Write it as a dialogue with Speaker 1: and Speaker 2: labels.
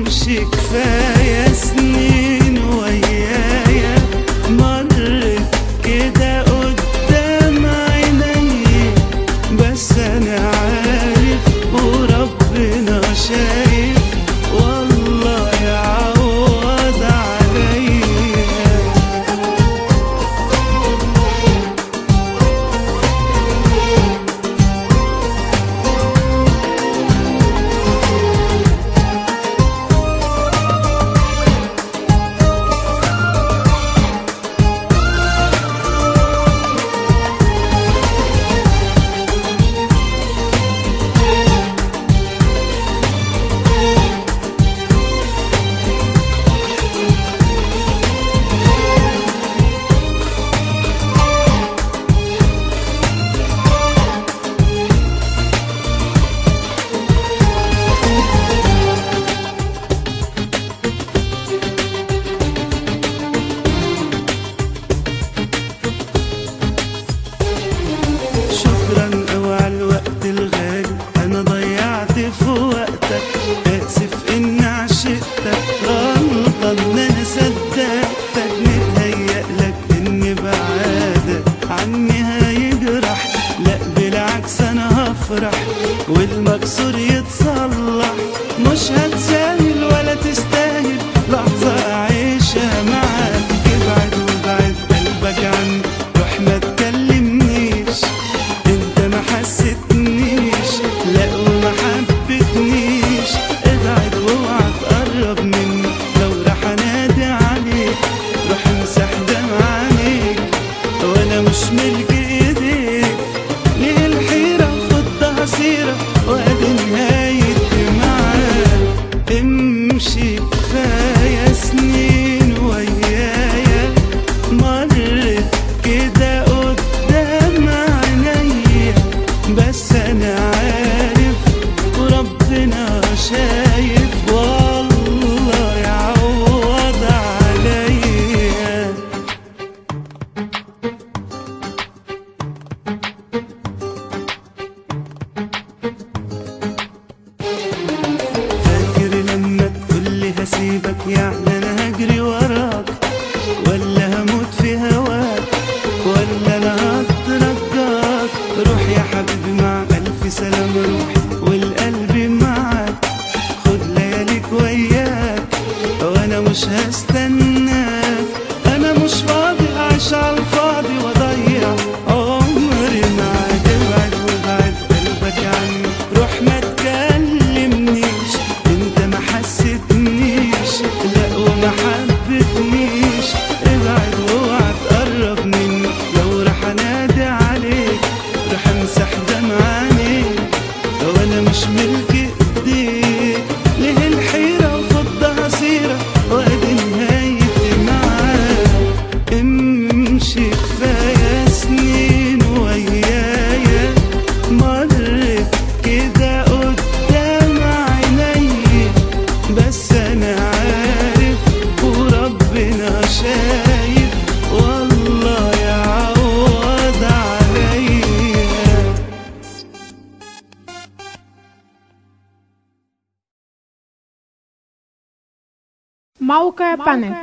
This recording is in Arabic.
Speaker 1: امشي كفاية سنين ويايا مرت كده قدام عيني، بس انا عارف وربنا شايف والله يعوض عليا. في وقتك آسف إني عشقتك، غلطة إن أنا صدقتك، متهيألك إن بعادك عني هيجرح، لأ بالعكس أنا هفرح والمكسور يتصلح. مش هتساهل ولا تستاهل لحظة أعيشها معاك، ابعد وابعد قلبك عني، روح ما تكلمنيش، انت ما حسيتنيش لا وما حبتنيش، ابعد واوعى تقرب مني، لو راح انادي عليك روح امسح دمع عينيك، وانا مش ملك ايديك، ليه الحيرة خدها سيرة وادي نهايتي معاك. امشي كفاية سنين ويايا مرت كده قدام عينيا، بس انا عارف وربنا شايف والله يعوض عليا. فاكر لما تقولي هسيبك يعني انا هجري وراك، ولا هموت في هواك، ولا انا هترجاك؟ روح يا حبيبي مع الف سلام روح والقلب معاك، خد لياليك وياك وانا مش هستناك، انا مش فاضي اعيش على الفاضي واضيع عمري معاك، ابعد وابعد قلبك عني، روح ما تكلمنيش، انت ما حسيتنيش لا وما حبتنيش، ابعد واوعى تقرب مني، لو راح انادي عليك راح امسح دمع عينيك، وانا مش ملك ايديك، ليه الحيرة وخدها سيرة وادي نهايتي معاك. امشي كفاية سنين ويايا مرت كده قدام عيني، بس انا عارف وربنا شايف والله يعوض عليا.
Speaker 2: موقع بانل.